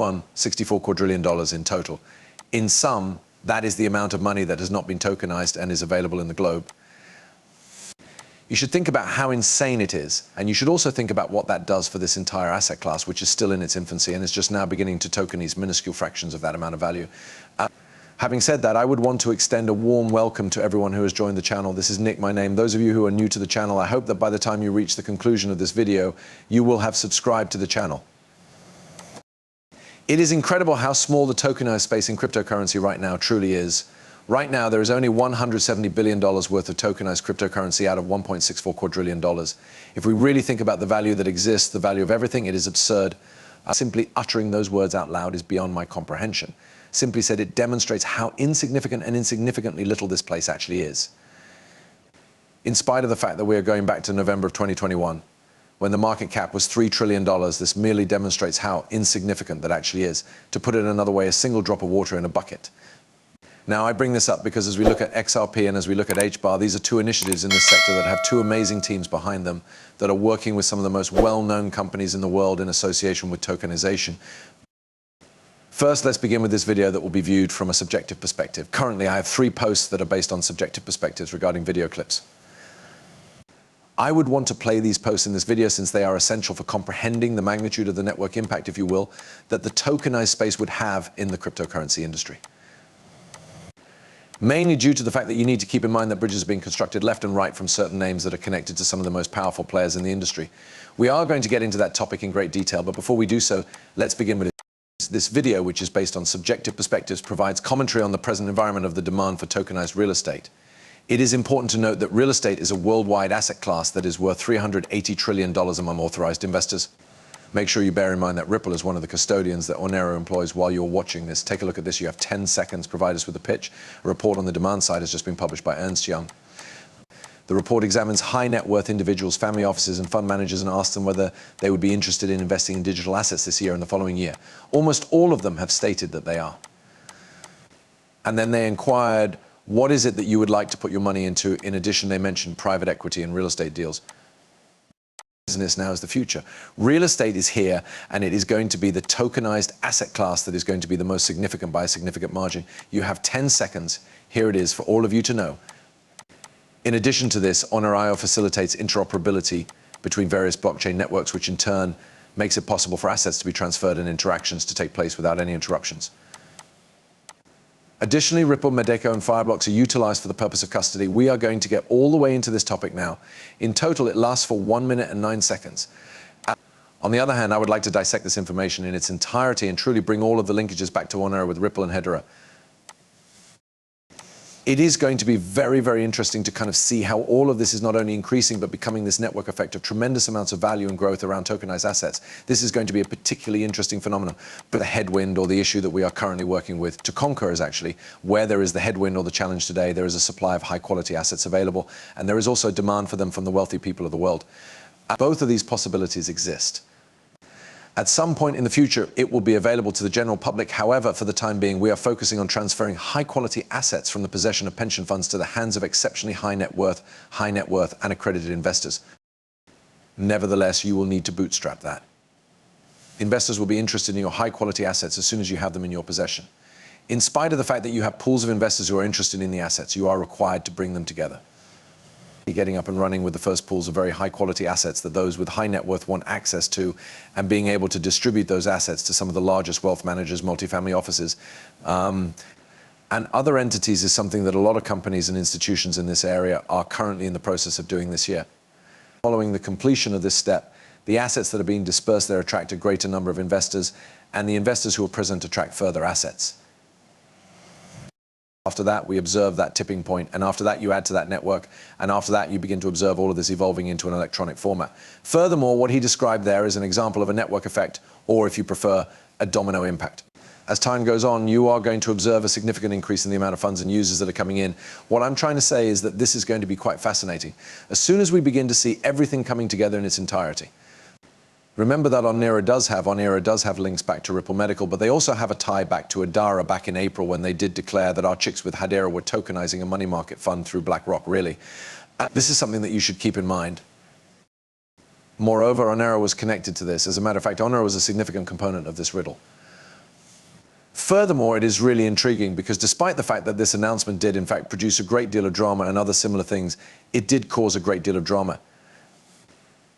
$64 quadrillion in total. In sum, that is the amount of money that has not been tokenized and is available in the globe. You should think about how insane it is, and you should also think about what that does for this entire asset class, which is still in its infancy and is just now beginning to tokenize minuscule fractions of that amount of value. Having said that, I would want to extend a warm welcome to everyone who has joined the channel. This is Nick, my name. Those of you who are new to the channel, I hope that by the time you reach the conclusion of this video, you will have subscribed to the channel. It is incredible how small the tokenized space in cryptocurrency right now truly is. Right now, there is only $170 billion worth of tokenized cryptocurrency out of $1.64 quadrillion. If we really think about the value that exists, the value of everything, it is absurd. Simply uttering those words out loud is beyond my comprehension. Simply said, it demonstrates how insignificant and insignificantly little this place actually is. In spite of the fact that we are going back to November of 2021, when the market cap was $3 trillion, this merely demonstrates how insignificant that actually is. To put it another way, a single drop of water in a bucket. Now, I bring this up because as we look at Xrp and as we look at Hbar, these are two initiatives in this sector that have two amazing teams behind them that are working with some of the most well-known companies in the world in association with tokenization. First, let's begin with this video that will be viewed from a subjective perspective. Currently, I have 3 posts that are based on subjective perspectives regarding video clips. I would want to play these posts in this video since they are essential for comprehending the magnitude of the network impact, if you will, that the tokenized space would have in the cryptocurrency industry. Mainly due to the fact that you need to keep in mind that bridges are being constructed left and right from certain names that are connected to some of the most powerful players in the industry. We are going to get into that topic in great detail, but before we do so, let's begin with this video, which is based on subjective perspectives, provides commentary on the present environment of the demand for tokenized real estate. It is important to note that real estate is a worldwide asset class that is worth $380 trillion among authorized investors. Make sure you bear in mind that Ripple is one of the custodians that Onero employs while you're watching this. Take a look at this. You have 10 seconds. Provide us with a pitch. A report on the demand side has just been published by Ernst Young. The report examines high net worth individuals, family offices and fund managers and asks them whether they would be interested in investing in digital assets this year and the following year. Almost all of them have stated that they are. And then they inquired, what is it that you would like to put your money into? In addition, they mentioned private equity and real estate deals. Business now is the future. Real estate is here, and it is going to be the tokenized asset class that is going to be the most significant by a significant margin. You have 10 seconds. Here it is for all of you to know. In addition to this, Honor.io facilitates interoperability between various blockchain networks, which in turn makes it possible for assets to be transferred and interactions to take place without any interruptions. Additionally, Ripple, Medeco, and Fireblocks are utilized for the purpose of custody. We are going to get all the way into this topic now. In total, it lasts for 1 minute and 9 seconds. On the other hand, I would like to dissect this information in its entirety and truly bring all of the linkages back to Onero with Ripple and Hedera. It is going to be very, very interesting to kind of see how all of this is not only increasing, but becoming this network effect of tremendous amounts of value and growth around tokenized assets. This is going to be a particularly interesting phenomenon. But the headwind or the issue that we are currently working with to conquer is actually where there is the headwind or the challenge today, there is a supply of high quality assets available, and there is also demand for them from the wealthy people of the world. Both of these possibilities exist. At some point in the future, it will be available to the general public. However, for the time being, we are focusing on transferring high-quality assets from the possession of pension funds to the hands of exceptionally high net worth and accredited investors. Nevertheless, you will need to bootstrap that. Investors will be interested in your high-quality assets as soon as you have them in your possession. In spite of the fact that you have pools of investors who are interested in the assets, you are required to bring them together. Getting up and running with the first pools of very high quality assets that those with high net worth want access to, and being able to distribute those assets to some of the largest wealth managers, multifamily offices, and other entities is something that a lot of companies and institutions in this area are currently in the process of doing this year. Following the completion of this step, the assets that are being dispersed there attract a greater number of investors, and the investors who are present attract further assets. After that, we observe that tipping point, and after that, you add to that network, and after that, you begin to observe all of this evolving into an electronic format. Furthermore, what he described there is an example of a network effect, or if you prefer, a domino impact. As time goes on, you are going to observe a significant increase in the amount of funds and users that are coming in. What I'm trying to say is that this is going to be quite fascinating. As soon as we begin to see everything coming together in its entirety. Remember that Onero does have links back to Ripple Medical, but they also have a tie back to Adara back in April when they did declare that our chicks with Hedera were tokenizing a money market fund through BlackRock, really. This is something that you should keep in mind. Moreover, Onero was connected to this. As a matter of fact, Onero was a significant component of this riddle. Furthermore, it is really intriguing because despite the fact that this announcement did in fact produce a great deal of drama and other similar things, it did cause a great deal of drama.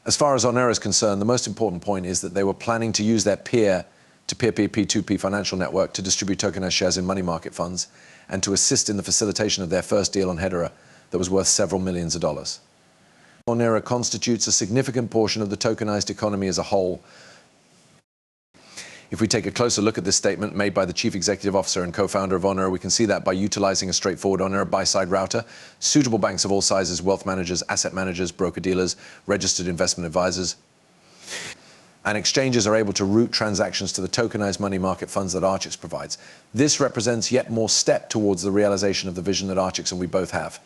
As far as Onera is concerned, the most important point is that they were planning to use their peer-to-peer P2P financial network to distribute tokenized shares in money market funds and to assist in the facilitation of their first deal on Hedera that was worth several millions of dollars. Onera constitutes a significant portion of the tokenized economy as a whole. If we take a closer look at this statement made by the Chief Executive Officer and co-founder of Onera, we can see that by utilizing a straightforward Onera buy-side router, suitable banks of all sizes, wealth managers, asset managers, broker-dealers, registered investment advisors, and exchanges are able to route transactions to the tokenized money market funds that Archix provides. This represents yet more step towards the realization of the vision that Archix and we both have.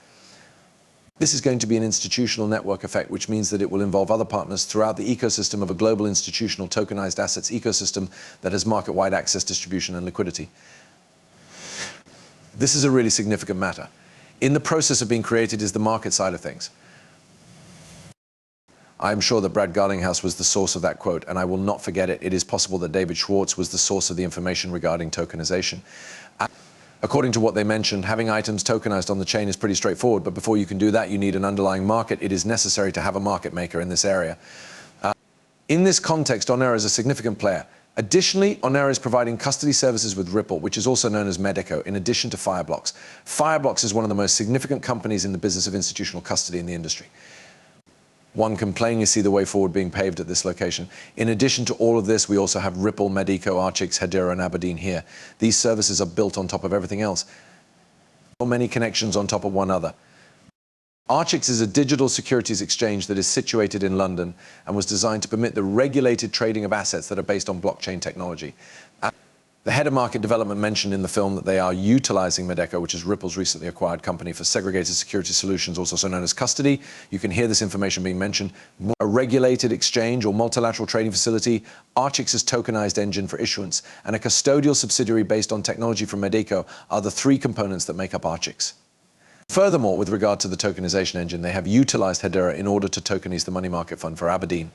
This is going to be an institutional network effect, which means that it will involve other partners throughout the ecosystem of a global institutional tokenized assets ecosystem that has market-wide access, distribution, and liquidity. This is a really significant matter. In the process of being created is the market side of things. I'm sure that Brad Garlinghouse was the source of that quote, and I will not forget it. It is possible that David Schwartz was the source of the information regarding tokenization. According to what they mentioned, having items tokenized on the chain is pretty straightforward, but before you can do that, you need an underlying market. It is necessary to have a market maker in this area. In this context, Onera is a significant player. Additionally, Onera is providing custody services with Ripple, which is also known as Medeco, in addition to Fireblocks. Fireblocks is one of the most significant companies in the business of institutional custody in the industry. One can plainly see the way forward being paved at this location. In addition to all of this, we also have Ripple, Medeco, Archix, Hedera, and Aberdeen here. These services are built on top of everything else. So many connections on top of one another. Archix is a digital securities exchange that is situated in London and was designed to permit the regulated trading of assets that are based on blockchain technology. The head of market development mentioned in the film that they are utilizing Medeco, which is Ripple's recently acquired company for segregated security solutions, also known as custody. You can hear this information being mentioned. A regulated exchange or multilateral trading facility, Archix's tokenized engine for issuance, and a custodial subsidiary based on technology from Medeco are the three components that make up Archix. Furthermore, with regard to the tokenization engine, they have utilized Hedera in order to tokenize the money market fund for Aberdeen.